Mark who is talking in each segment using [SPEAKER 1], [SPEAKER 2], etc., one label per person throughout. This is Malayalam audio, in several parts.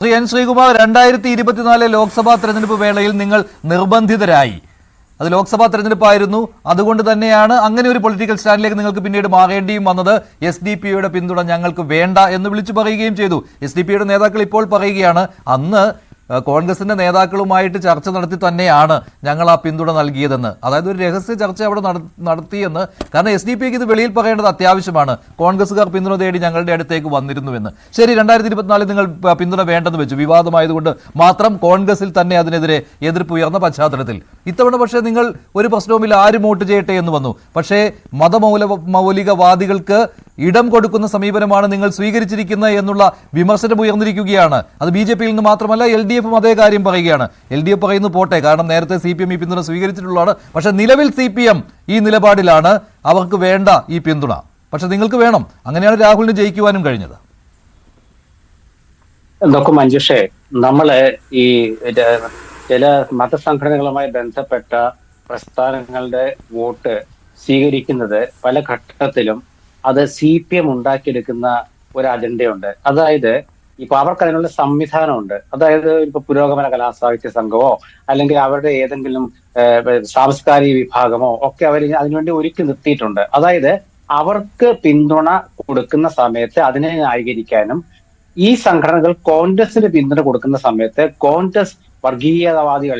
[SPEAKER 1] ശ്രീ എൻ ശ്രീകുമാർ, 2024 ലോക്സഭാ തെരഞ്ഞെടുപ്പ് വേളയിൽ നിങ്ങൾ നിർബന്ധിതരായി. അത് ലോക്സഭാ തെരഞ്ഞെടുപ്പായിരുന്നു. അതുകൊണ്ട് തന്നെയാണ് അങ്ങനെ ഒരു പൊളിറ്റിക്കൽ സ്റ്റാൻഡിലേക്ക് നിങ്ങൾക്ക് പിന്നീട് മാറേണ്ടിയും വന്നത്. SDP-യുടെ പിന്തുണ ഞങ്ങൾക്ക് വേണ്ട എന്ന് വിളിച്ചു പറയുകയും ചെയ്തു. SDP-യുടെ നേതാക്കൾ ഇപ്പോൾ പറയുകയാണ്, അന്ന് കോൺഗ്രസിന്റെ നേതാക്കളുമായിട്ട് ചർച്ച നടത്തി തന്നെയാണ് ഞങ്ങൾ ആ പിന്തുണ നൽകിയതെന്ന്. അതായത് ഒരു രഹസ്യ ചർച്ച അവിടെ നടത്തിയെന്ന്. കാരണം SDP-ക്ക് ഇത് വെളിയിൽ പറയേണ്ടത് അത്യാവശ്യമാണ്. കോൺഗ്രസ്സുകാർ പിന്തുണ തേടി ഞങ്ങളുടെ അടുത്തേക്ക് വന്നിരുന്നുവെന്ന്. ശരി, 2024 നിങ്ങൾ പിന്തുണ വേണ്ടെന്ന് വെച്ചു. വിവാദമായതുകൊണ്ട് മാത്രം കോൺഗ്രസിൽ തന്നെ അതിനെതിരെ എതിർപ്പ് ഉയർന്ന പശ്ചാത്തലത്തിൽ ഇത്തവണ പക്ഷേ നിങ്ങൾ ഒരു പ്രശ്നവുമില്ല, ആരും വോട്ട് ചെയ്യട്ടെ എന്ന് വന്നു. പക്ഷേ മൗലികവാദികൾക്ക് ഇടം കൊടുക്കുന്ന സമീപനമാണ് നിങ്ങൾ സ്വീകരിച്ചിരിക്കുന്നത് എന്നുള്ള വിമർശനം ഉയർന്നിരിക്കുകയാണ്. അത് BJP-യിൽ നിന്ന് മാത്രമല്ല, LDF-ഉം അതേ കാര്യം പറയുകയാണ്. LDF പറയുന്നു പോട്ടെ, കാരണം നേരത്തെ CPM ഈ പിന്തുണ സ്വീകരിച്ചിട്ടുള്ളതാണ്. പക്ഷെ നിലവിൽ CPM ഈ നിലപാടിലാണ്, അവർക്ക് വേണ്ട ഈ പിന്തുണ, പക്ഷെ നിങ്ങൾക്ക് വേണം. അങ്ങനെയാണ് രാഹുലിന് ജയിക്കുവാനും കഴിഞ്ഞത്.
[SPEAKER 2] നോക്കൂ മഞ്ജുഷേ, നമ്മള് ഈ ചില മതസംഘടനകളുമായി ബന്ധപ്പെട്ട പ്രസ്ഥാനങ്ങളുടെ വോട്ട് സ്വീകരിക്കുന്നത് പല ഘട്ടത്തിലും അത് CPM ഉണ്ടാക്കിയെടുക്കുന്ന ഒരു അജണ്ടയുണ്ട്. അതായത് ഇപ്പൊ അവർക്ക് അതിനുള്ള സംവിധാനമുണ്ട്. അതായത് ഇപ്പൊ പുരോഗമന കലാസാഹിത്യ സംഘമോ അല്ലെങ്കിൽ അവരുടെ ഏതെങ്കിലും സാംസ്കാരിക വിഭാഗമോ ഒക്കെ അവർ അതിനുവേണ്ടി ഒരുക്കി നിർത്തിയിട്ടുണ്ട്. അതായത് അവർക്ക് പിന്തുണ കൊടുക്കുന്ന സമയത്ത് അതിനെ ന്യായീകരിക്കാനും, ഈ സംഘടനകൾ കോൺഗ്രസിന് പിന്തുണ കൊടുക്കുന്ന സമയത്ത് കോൺഗ്രസ് വർഗീയവാദികൾ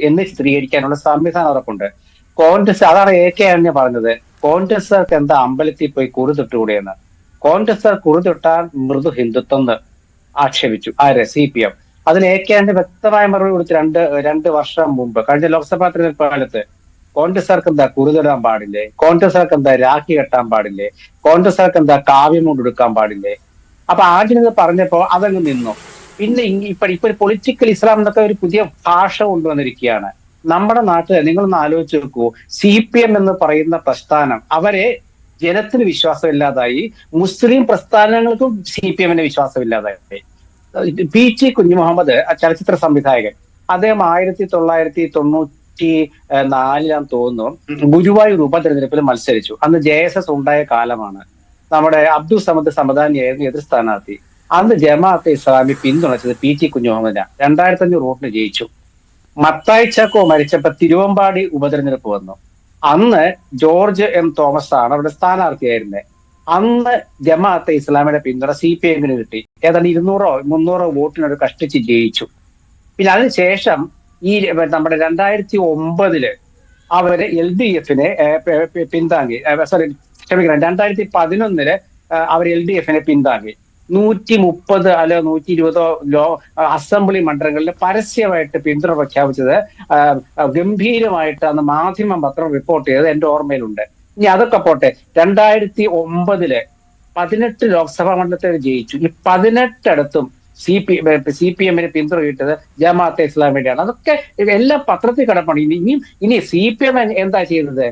[SPEAKER 2] എന്ന് ചിത്രീകരിക്കാനുള്ള സംവിധാനം അവർക്കുണ്ട്. കോൺഗ്രസ്, അതാണ് AK ആന്റണി പറഞ്ഞത്, കോൺഗ്രസ്സുകാർക്ക് എന്താ അമ്പലത്തിൽ പോയി കുറുതൊട്ടുകൂടിയെന്ന്. കോൺഗ്രസ്സുകാർ കുറുതൊട്ടാൽ മൃദു ഹിന്ദുത്വം എന്ന് ആക്ഷേപിച്ചു CPM. അതിന് AK ആന്റണി വ്യക്തമായ മറുപടി കൊടുത്ത് രണ്ട് വർഷം മുമ്പ് കഴിഞ്ഞ ലോക്സഭാ തെരഞ്ഞെടുപ്പ് കാലത്ത് കോൺഗ്രസ്സുകാർക്ക് എന്താ കുറുതൊടാൻ പാടില്ലേ, കോൺഗ്രസ്സുകാർക്ക് എന്താ രാഖി കെട്ടാൻ പാടില്ലേ, കോൺഗ്രസ്സുകാർക്ക് എന്താ കാവ്യം കൊണ്ടെടുക്കാൻ പാടില്ലേ. അപ്പൊ ആദ്യം ഇത് പറഞ്ഞപ്പോ അതങ്ങ് നിന്നു. പിന്നെ ഇപ്പൊ പൊളിറ്റിക്കൽ ഇസ്ലാം എന്നൊക്കെ ഒരു പുതിയ ഭാഷ കൊണ്ടുവന്നിരിക്കുകയാണ് നമ്മുടെ നാട്ടിൽ. നിങ്ങളൊന്ന് ആലോചിച്ച് നോക്കൂ, CPM എന്ന് പറയുന്ന പ്രസ്ഥാനം അവരെ ജനത്തിന് വിശ്വാസമില്ലാതായി, മുസ്ലിം പ്രസ്ഥാനങ്ങൾക്കും CPM-ന് വിശ്വാസമില്ലാതായി. PT കുഞ്ഞുമുഹമ്മദ് ചലച്ചിത്ര സംവിധായകൻ, അദ്ദേഹം 1994 തോന്നുന്നു ഗുരുവായൂർ ഉപതെരഞ്ഞെടുപ്പിൽ മത്സരിച്ചു. അന്ന് JSS ഉണ്ടായ കാലമാണ്. നമ്മുടെ അബ്ദുൾ സമദ് സമദാനിയായിരുന്നു എതിർ സ്ഥാനാർത്ഥി. അന്ന് ജമാഅത്തെ ഇസ്ലാമി പിന്തുണച്ചത് PT കുഞ്ഞുമുഹമ്മദിനെ. 2500 വോട്ടിന് ജയിച്ചു. മത്തായി ചാക്കോ മരിച്ചപ്പോ തിരുവമ്പാടി ഉപതെരഞ്ഞെടുപ്പ് വന്നു. അന്ന് ജോർജ് M. തോമസ് ആണ് അവിടെ സ്ഥാനാർത്ഥിയായിരുന്നത്. അന്ന് ജമാഅത്തെ ഇസ്ലാമിയുടെ പിന്തുണ CPM-ന് കിട്ടി. ഏതാണ്ട് 200-300 വോട്ടിനൊരു കഷ്ടിച്ച് ജയിച്ചു. പിന്നെ അതിനുശേഷം ഈ നമ്മുടെ 2009 അവര് LDF-നെ പിന്താങ്ങി. ക്ഷമിക്കണം, 2011 അവർ LDF-നെ പിന്താങ്ങി. 130 അല്ലെ 120 അസംബ്ലി മണ്ഡലങ്ങളിൽ പരസ്യമായിട്ട് പിന്തുണ പ്രഖ്യാപിച്ചത് ഗംഭീരമായിട്ട് അന്ന് മാധ്യമ പത്രം റിപ്പോർട്ട് ചെയ്തത് എന്റെ ഓർമ്മയിലുണ്ട്. ഇനി അതൊക്കെ പോട്ടെ, 2009 18 ലോക്സഭാ മണ്ഡലത്തിൽ ജയിച്ചു. ഈ 18 CPM-ന് പിന്തുണ കിട്ടിയത് ജമാഅത്തെ ഇസ്ലാമിയുടെയാണ്. അതൊക്കെ എല്ലാം പത്രത്തിൽ കിടപ്പാണ്. ഇനി CPM എന്താ ചെയ്തത്?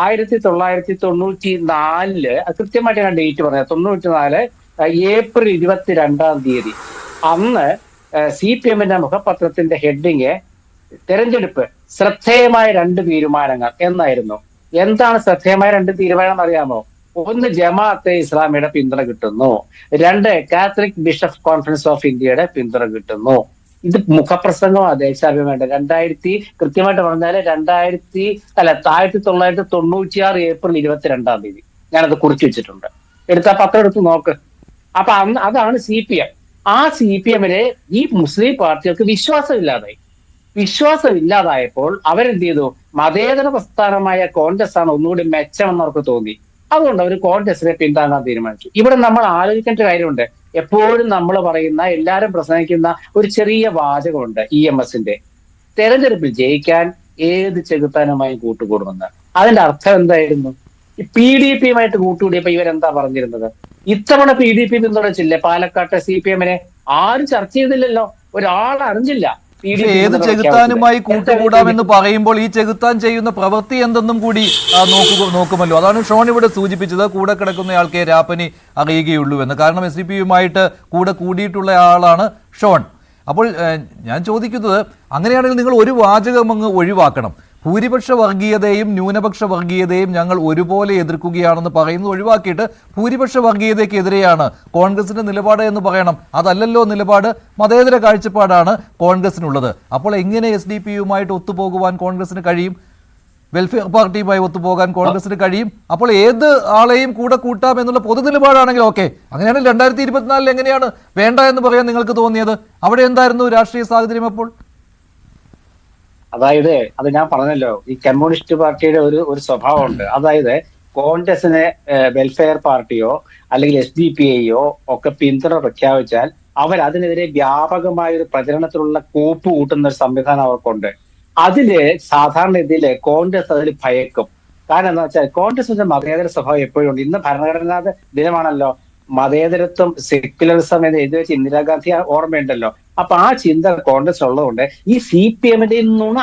[SPEAKER 2] 1994 കൃത്യമായിട്ട് ഞാൻ ഡേറ്റ് പറഞ്ഞത്, 94 ഏപ്രിൽ 22 അന്ന് CPM-ന്റെ മുഖപത്രത്തിന്റെ ഹെഡിങ് തെരഞ്ഞെടുപ്പ് ശ്രദ്ധേയമായ 2 തീരുമാനങ്ങൾ എന്നായിരുന്നു. എന്താണ് ശ്രദ്ധേയമായ 2 തീരുമാനം അറിയാമോ? 1, ജമാഅത്തെ ഇസ്ലാമിയുടെ പിന്തുണ കിട്ടുന്നു. 2, കാത്തലിക് ബിഷപ്പ് കോൺഫറൻസ് ഓഫ് ഇന്ത്യയുടെ പിന്തുണ കിട്ടുന്നു. ഇത് മുഖപ്രസംഗമാണ് ദേശാഭിമാനിയുടെ. കൃത്യമായിട്ട് പറഞ്ഞാല് 1996 ഏപ്രിൽ 22 ഞാനത് കുറിച്ചു വെച്ചിട്ടുണ്ട്. എടുത്ത പത്രം എടുത്ത് നോക്ക്. അപ്പൊ അതാണ് CPM. ആ CPM-നെ ഈ മുസ്ലിം പാർട്ടികൾക്ക് വിശ്വാസമില്ലാതായപ്പോൾ അവരെന്ത് ചെയ്തു? മതേതര പ്രസ്ഥാനമായ കോൺഗ്രസ് ആണ് ഒന്നുകൂടി മെച്ചമെന്ന് അവർക്ക് തോന്നി. അതുകൊണ്ട് അവർ കോൺഗ്രസിനെ പിന്താങ്ങാൻ തീരുമാനിച്ചു. ഇവിടെ നമ്മൾ ആലോചിക്കേണ്ട കാര്യമുണ്ട്. എപ്പോഴും നമ്മൾ പറയുന്ന, എല്ലാവരും പ്രസംഗിക്കുന്ന ഒരു ചെറിയ വാചകമുണ്ട് EMS-ന്റെ, തെരഞ്ഞെടുപ്പിൽ ജയിക്കാൻ ഏത് ചെകുത്താനുമായും കൂട്ടുകൂടുമെന്ന്. അതിന്റെ അർത്ഥം എന്തായിരുന്നു? ഈ PDP-യുമായിട്ട് കൂട്ടുകൂടിയപ്പോ ഇവരെന്താ പറഞ്ഞിരുന്നത്? ഇത്തവണ PDP പിന്തുണച്ചില്ലേ പാലക്കാട്ടെ CPM-നെ? ആരും ചർച്ച ചെയ്തില്ലല്ലോ, ഒരാൾ അറിഞ്ഞില്ല.
[SPEAKER 1] ഏത് ചെകുത്താനുമായി കൂട്ടുകൂടാമെന്ന് പറയുമ്പോൾ ഈ ചെകുത്താൻ ചെയ്യുന്ന പ്രവൃത്തി എന്തെന്നും കൂടി നോക്കുമല്ലോ. അതാണ് ഷോൺ ഇവിടെ സൂചിപ്പിച്ചത്, കൂടെ കിടക്കുന്നയാൾക്കേ രാപ്പനി അറിയുകയുള്ളൂ എന്ന്. കാരണം SDP-യുമായിട്ട് കൂടെ കൂടിയിട്ടുള്ള ആളാണ് ഷോൺ. അപ്പോൾ ഞാൻ ചോദിക്കുന്നത്, അങ്ങനെയാണെങ്കിൽ നിങ്ങൾ ഒരു വാചകം അങ്ങ് ഒഴിവാക്കണം. ഭൂരിപക്ഷ വർഗീയതയും ന്യൂനപക്ഷ വർഗീയതയും ഞങ്ങൾ ഒരുപോലെ എതിർക്കുകയാണെന്ന് പറയുന്നത് ഒഴിവാക്കിയിട്ട് ഭൂരിപക്ഷ വർഗീയതയ്ക്കെതിരെയാണ് കോൺഗ്രസിന്റെ നിലപാട് എന്ന് പറയണം. അതല്ലല്ലോ നിലപാട്. മതേതര കാഴ്ചപ്പാടാണ് കോൺഗ്രസിനുള്ളത്. അപ്പോൾ എങ്ങനെ SDPയുമായിട്ട് ഒത്തുപോകുവാൻ കോൺഗ്രസിന് കഴിയും? വെൽഫെയർ പാർട്ടിയുമായി ഒത്തുപോകാൻ കോൺഗ്രസിന് കഴിയും? അപ്പോൾ ഏത് ആളെയും കൂടെ കൂട്ടാം എന്നുള്ള പൊതു നിലപാടാണെങ്കിൽ ഓക്കെ. അങ്ങനെയാണെങ്കിൽ 2024 എങ്ങനെയാണ് വേണ്ട എന്ന് പറയാൻ നിങ്ങൾക്ക് തോന്നിയത്? അവിടെ എന്തായിരുന്നു രാഷ്ട്രീയ സാഹചര്യം അപ്പോൾ?
[SPEAKER 2] അതായത് അത് ഞാൻ പറഞ്ഞല്ലോ, ഈ കമ്മ്യൂണിസ്റ്റ് പാർട്ടിയുടെ ഒരു സ്വഭാവമുണ്ട്. അതായത് കോൺഗ്രസിന് വെൽഫെയർ പാർട്ടിയോ അല്ലെങ്കിൽ SDPIയോ ഒക്കെ പിന്തുണ പ്രഖ്യാപിച്ചാൽ അവർ അതിനെതിരെ വ്യാപകമായ ഒരു പ്രചരണത്തിലുള്ള കോപ്പ് കൂട്ടുന്ന ഒരു സംവിധാനം അവർക്കുണ്ട്. അതില് സാധാരണ രീതിയിൽ കോൺഗ്രസ് അതിൽ ഭയക്കും. കാരണം എന്താ വെച്ചാൽ കോൺഗ്രസിന്റെ മതേതര സ്വഭാവം എപ്പോഴും ഉണ്ട്. ഇന്ന് ഭരണഘടനാ ദിനമാണല്ലോ. മതേതരത്വം സെക്യുലറിസം എന്ന് എഴുതി വെച്ച് ഇന്ദിരാഗാന്ധി ഓർമ്മയുണ്ടല്ലോ. അപ്പൊ ആ ചിന്ത കോൺഗ്രസ് ഉള്ളതുകൊണ്ട് ഈ CPMന്റെ നുണ,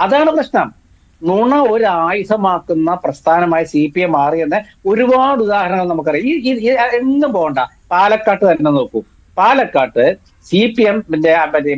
[SPEAKER 2] അതാണ് പ്രശ്നം. നുണ ഒരു ആയുധമാക്കുന്ന പ്രസ്ഥാനമായി CPM മാറിയെന്ന് ഒരുപാട് ഉദാഹരണങ്ങൾ നമുക്കറിയാം. എന്നും പോകണ്ട, പാലക്കാട്ട് തന്നെ നോക്കൂ. പാലക്കാട്ട് CPMന്റെ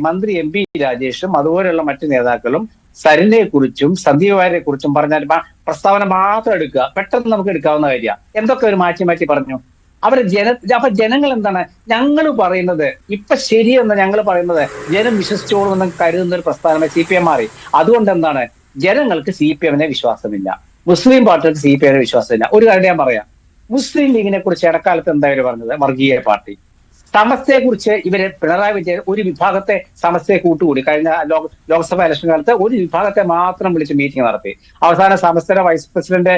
[SPEAKER 2] മന്ത്രി MP രാജേഷും അതുപോലെയുള്ള മറ്റു നേതാക്കളും സരിനെ കുറിച്ചും സന്ദീപ് വാര്യരെ കുറിച്ചും പറഞ്ഞാൽ പ്രസ്താവന മാത്രം എടുക്കുക, പെട്ടെന്ന് നമുക്ക് എടുക്കാവുന്ന കാര്യമാണ്. എന്തൊക്കെ ഒരു മാറ്റി പറഞ്ഞു. അപ്പൊ ജനങ്ങൾ എന്താണ് ഞങ്ങൾ പറയുന്നത് ഇപ്പൊ ശരിയെന്ന് ഞങ്ങൾ പറയുന്നത് ജനം വിശ്വസിച്ചോളൂന്ന് കരുതുന്ന ഒരു പ്രസ്ഥാനമായി CPM മാറി. അതുകൊണ്ട് എന്താണ്, ജനങ്ങൾക്ക് CPMനെ വിശ്വാസമില്ല, മുസ്ലിം പാർട്ടികൾക്ക് CPMനെ വിശ്വാസമില്ല. ഒരു കാര്യം ഞാൻ പറയാം, മുസ്ലിം ലീഗിനെ കുറിച്ച് ഇടക്കാലത്ത് എന്താ ഇവര് പറഞ്ഞത്? വർഗീയ പാർട്ടി. സമസ്തയെ കുറിച്ച് ഇവര് പിണറായി വിജയൻ ഒരു വിഭാഗത്തെ സമസ്തയെ കൂട്ടുകൂടി. കഴിഞ്ഞ ലോക്സഭാ ഇലക്ഷൻ കാലത്ത് ഒരു വിഭാഗത്തെ മാത്രം വിളിച്ച് മീറ്റിംഗ് നടത്തി. അവസാനം സമസ്തയുടെ വൈസ് പ്രസിഡന്റ്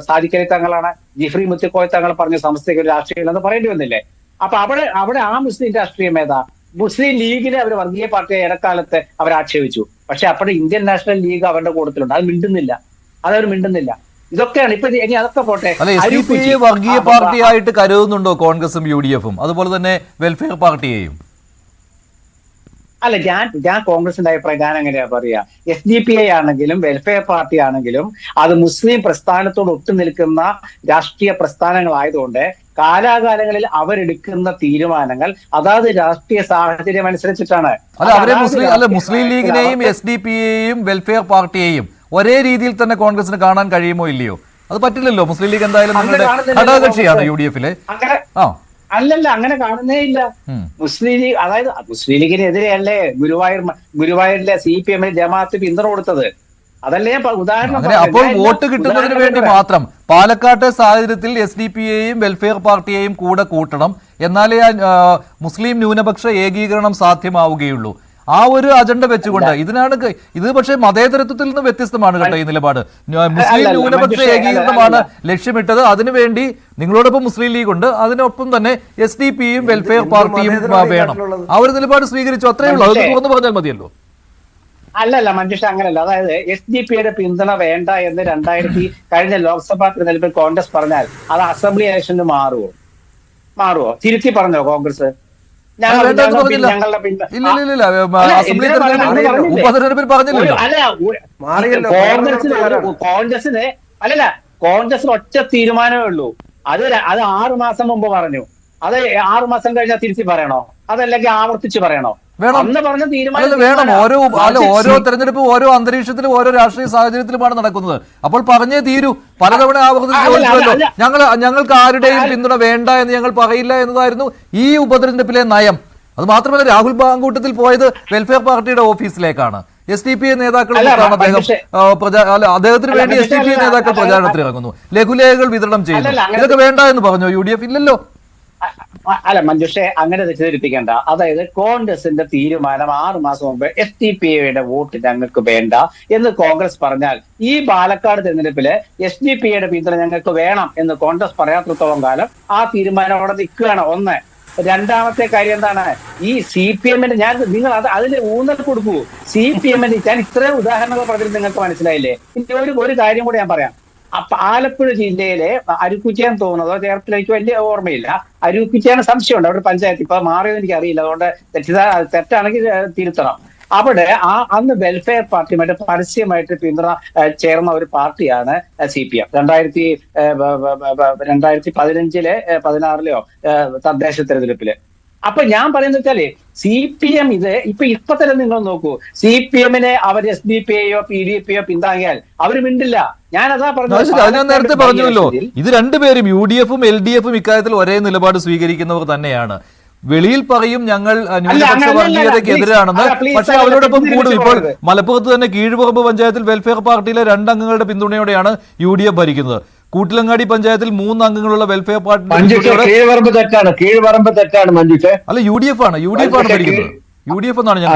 [SPEAKER 2] സാദിഖ് അലി തങ്ങളാണ്, ജിഫ്രി മുത്തുക്കോയ തങ്ങൾ പറഞ്ഞു സമസ്തയ്ക്ക് ഒരു രാഷ്ട്രീയമില്ലെന്ന് പറയേണ്ടി വന്നില്ലേ? അപ്പൊ അവിടെ ആ മുസ്ലിം രാഷ്ട്രീയം ഏതാ? മുസ്ലിം ലീഗിനെ അവർ വർഗീയ പാർട്ടിയെ ഇടക്കാലത്ത് അവർ ആക്ഷേപിച്ചു. പക്ഷെ അപ്പോൾ ഇന്ത്യൻ നാഷണൽ ലീഗ് അവരുടെ കൂട്ടത്തിലുണ്ട്. അത് മിണ്ടുന്നില്ല, അതവർ മിണ്ടുന്നില്ല. ഇതൊക്കെയാണ് ഇപ്പൊ ഇനി അതൊക്കെ പോട്ടെ.
[SPEAKER 1] വർഗീയ പാർട്ടിയായിട്ട് കരുതുന്നുണ്ടോ കോൺഗ്രസും UDFും അതുപോലെ തന്നെ വെൽഫെയർ പാർട്ടിയെയും?
[SPEAKER 2] അല്ല, ഞാൻ കോൺഗ്രസിന്റെ അഭിപ്രായം ഞാൻ എങ്ങനെയാ പറയാ, SDPI ആണെങ്കിലും വെൽഫെയർ പാർട്ടി ആണെങ്കിലും അത് മുസ്ലിം പ്രസ്ഥാനത്തോട് ഒത്തു നിൽക്കുന്ന രാഷ്ട്രീയ പ്രസ്ഥാനങ്ങളായതുകൊണ്ട് കാലാകാലങ്ങളിൽ അവരെടുക്കുന്ന തീരുമാനങ്ങൾ അതാത് രാഷ്ട്രീയ സാഹചര്യം അനുസരിച്ചിട്ടാണ്.
[SPEAKER 1] മുസ്ലിം ലീഗിനെയും SDPയെയും വെൽഫെയർ പാർട്ടിയെയും ഒരേ രീതിയിൽ തന്നെ കോൺഗ്രസിന് കാണാൻ കഴിയുമോ ഇല്ലയോ? അത് പറ്റില്ലല്ലോ. മുസ്ലിം ലീഗ് എന്തായാലും നിങ്ങളുടെ ഘടകകക്ഷിയാണ് UDFിലെ.
[SPEAKER 2] അല്ലല്ല, അങ്ങനെ കാണുന്നേ ഇല്ല. മുസ്ലിം ലീഗ്, അതായത് മുസ്ലിം ലീഗിനെതിരെയല്ലേ ഗുരുവായൂരിലെ CPM ജമാഅത്ത് പിന്തുണ കൊടുത്തത്? അതല്ലേ ഞാൻ ഉദാഹരണം.
[SPEAKER 1] അപ്പോൾ വോട്ട് കിട്ടുന്നതിന് വേണ്ടി മാത്രം പാലക്കാട്ടെ സാഹചര്യത്തിൽ SDPയെയും വെൽഫെയർ പാർട്ടിയെയും കൂടെ കൂട്ടണം, എന്നാലേ മുസ്ലിം ന്യൂനപക്ഷ ഏകീകരണം സാധ്യമാവുകയുള്ളൂ. ആ ഒരു അജണ്ട വെച്ചുകൊണ്ട് ഇത് പക്ഷേ മതേതരത്വത്തിൽ നിന്ന് വ്യത്യസ്തമാണ് കേട്ടോ ഈ നിലപാട്. മുസ്ലിം ന്യൂനപക്ഷ ഏകീകരണമാണ് ലക്ഷ്യമിട്ടത്. അതിനുവേണ്ടി നിങ്ങളോടൊപ്പം മുസ്ലിം ലീഗ് ഉണ്ട്, അതിനൊപ്പം തന്നെ SDPയും വെൽഫെയർ പാർട്ടിയും വേണം. ആ ഒരു നിലപാട് സ്വീകരിച്ചു, അത്രയേ ഉള്ളൂ. അത് തുറന്നു പറഞ്ഞാൽ മതിയല്ലോ.
[SPEAKER 2] അല്ലല്ല മഞ്ജുഷ, അങ്ങനല്ല. അതായത് SDPയുടെ പിന്തുണ വേണ്ട എന്ന് കഴിഞ്ഞ ലോക്സഭാ തെരഞ്ഞെടുപ്പിൽ കോൺഗ്രസ് പറഞ്ഞാൽ അത് അസംബ്ലി ഇലക്ഷന് മാറുമോ? തിരുത്തി പറഞ്ഞോ കോൺഗ്രസ്? കോൺഗ്രസിന് ഒറ്റ തീരുമാനമേ ഉള്ളൂ. അത് 6 മാസം മുമ്പ് പറഞ്ഞു. അത് 6 മാസം കഴിഞ്ഞാൽ തിരിച്ചു പറയണോ? അതല്ലെങ്കിൽ ആവർത്തിച്ച് പറയണോ?
[SPEAKER 1] വേണം. ഓരോ തെരഞ്ഞെടുപ്പും ഓരോ അന്തരീക്ഷത്തിലും ഓരോ രാഷ്ട്രീയ സാഹചര്യത്തിലുമാണ് നടക്കുന്നത്. അപ്പോൾ പറഞ്ഞേ തീരൂ. പലതവണ ആവർത്തിച്ചല്ലോ ഞങ്ങൾക്ക് ആരുടെയും പിന്തുണ വേണ്ട എന്ന് ഞങ്ങൾ പറയില്ല എന്നതായിരുന്നു ഈ ഉപതെരഞ്ഞെടുപ്പിലെ നയം. അത് മാത്രമല്ല, രാഹുൽ മാങ്കൂട്ടത്തിൽ പോയത് വെൽഫെയർ പാർട്ടിയുടെ ഓഫീസിലേക്കാണ്. SDPI നേതാക്കൾ അദ്ദേഹത്തിന് വേണ്ടി SDPI നേതാക്കൾ പ്രചാരണത്തിൽ ഇറങ്ങുന്നു, ലഘുലേഖകൾ വിതരണം ചെയ്യുന്നു. ഇതൊക്കെ വേണ്ട എന്ന് പറഞ്ഞോ UDF? ഇല്ലല്ലോ.
[SPEAKER 2] അല്ല മഞ്ജുഷെ, അങ്ങനെ തെറ്റിദ്ധരിപ്പിക്കേണ്ട. അതായത് കോൺഗ്രസിന്റെ തീരുമാനം 6 മാസം മുമ്പ് SDPIയുടെ വോട്ട് ഞങ്ങൾക്ക് വേണ്ട എന്ന് കോൺഗ്രസ് പറഞ്ഞാൽ ഈ പാലക്കാട് തെരഞ്ഞെടുപ്പില് SDPIയുടെ പിന്തുണ ഞങ്ങൾക്ക് വേണം എന്ന് കോൺഗ്രസ് പറയാത്തിടത്തോളം കാലം ആ തീരുമാനം അവിടെ നിൽക്കുകയാണ്. ഒന്ന്. രണ്ടാമത്തെ കാര്യം എന്താണ്, ഈ CPMന്റെ നിങ്ങൾ അതിന് ഊന്നൽ കൊടുക്കൂ. CPMന്റെ ഞാൻ ഇത്രയും ഉദാഹരണങ്ങൾ പറഞ്ഞിട്ട് നിങ്ങൾക്ക് മനസ്സിലായില്ലേ? ഇനി ഒരു കാര്യം കൂടെ ഞാൻ പറയാം. ആലപ്പുഴ ജില്ലയിലെ അരുക്കുറ്റിയാൻ തോന്നുന്നതോ ചേർത്തിലേക്ക് വലിയ ഓർമ്മയില്ല, അരുക്കുറ്റിയാണ് സംശയമുണ്ട്. അവിടെ പഞ്ചായത്ത് ഇപ്പൊ മാറിയെന്ന് എനിക്ക് അറിയില്ല, അതുകൊണ്ട് തെറ്റാണെങ്കിൽ തിരുത്തണം. അവിടെ അന്ന് വെൽഫെയർ പാർട്ടിയുമായിട്ട് പരസ്യമായിട്ട് പിന്തുണ ചേർന്ന ഒരു പാർട്ടിയാണ് CPM. 2015-16 തദ്ദേശ തെരഞ്ഞെടുപ്പില് അപ്പൊ ഞാൻ പറയുന്നത് വെച്ചാല് CPM ഇപ്പൊ തന്നെ നിങ്ങൾ നോക്കൂ, CPM-നെ അവർ SDPI-യോ PDP-യോ പിന്താങ്ങിയാൽ അവർ മിണ്ടില്ല. ഞാനതാ
[SPEAKER 1] അത് ഞാൻ നേരത്തെ പറഞ്ഞല്ലോ, ഇത് രണ്ടുപേരും UDF-ഉം LDF-ഉം ഇക്കാര്യത്തിൽ ഒരേ നിലപാട് സ്വീകരിക്കുന്നവർ തന്നെയാണ്. വെളിയിൽ പറയും ഞങ്ങൾ ന്യൂനപക്ഷ വർഗീയതയ്ക്ക് എതിരാണെന്ന്, പക്ഷെ അവരോടൊപ്പം കൂടും. ഇപ്പോൾ മലപ്പുറത്ത് തന്നെ കീഴ്പറമ്പ് പഞ്ചായത്തിൽ വെൽഫെയർ പാർട്ടിയിലെ 2 അംഗങ്ങളുടെ പിന്തുണയോടെയാണ് UDF ഭരിക്കുന്നത്. കൂട്ടിലങ്ങാടി പഞ്ചായത്തിൽ 3 അംഗങ്ങളുള്ള വെൽഫെയർ പാർട്ടി അല്ല, UDF ആണ് ഭരിക്കുന്നത്. UDF എന്നാണ് ഞാൻ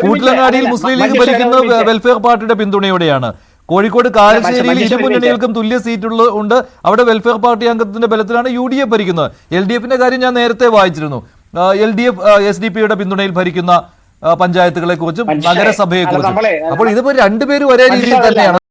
[SPEAKER 1] കൂട്ടിലങ്ങാടിയിൽ മുസ്ലിം ലീഗ് ഭരിക്കുന്ന വെൽഫെയർ പാർട്ടിയുടെ പിന്തുണയോടെയാണ്. കോഴിക്കോട് കാരശ്ശേരിയിൽ ഇരുമുന്നണികൾക്കും തുല്യ സീറ്റുള്ള ഉണ്ട്. അവിടെ വെൽഫെയർ പാർട്ടി അംഗത്തിന്റെ ബലത്തിലാണ് UDF ഭരിക്കുന്നത്. LDF-ന്റെ കാര്യം ഞാൻ നേരത്തെ വായിച്ചിരുന്നു. LDF SDP-യുടെ പിന്തുണയിൽ ഭരിക്കുന്ന പഞ്ചായത്തുകളെ കുറിച്ചും നഗരസഭയെ കുറിച്ചും. അപ്പോൾ ഇതിപ്പോ രണ്ടുപേരും ഒരേ രീതിയിൽ തന്നെയാണ്.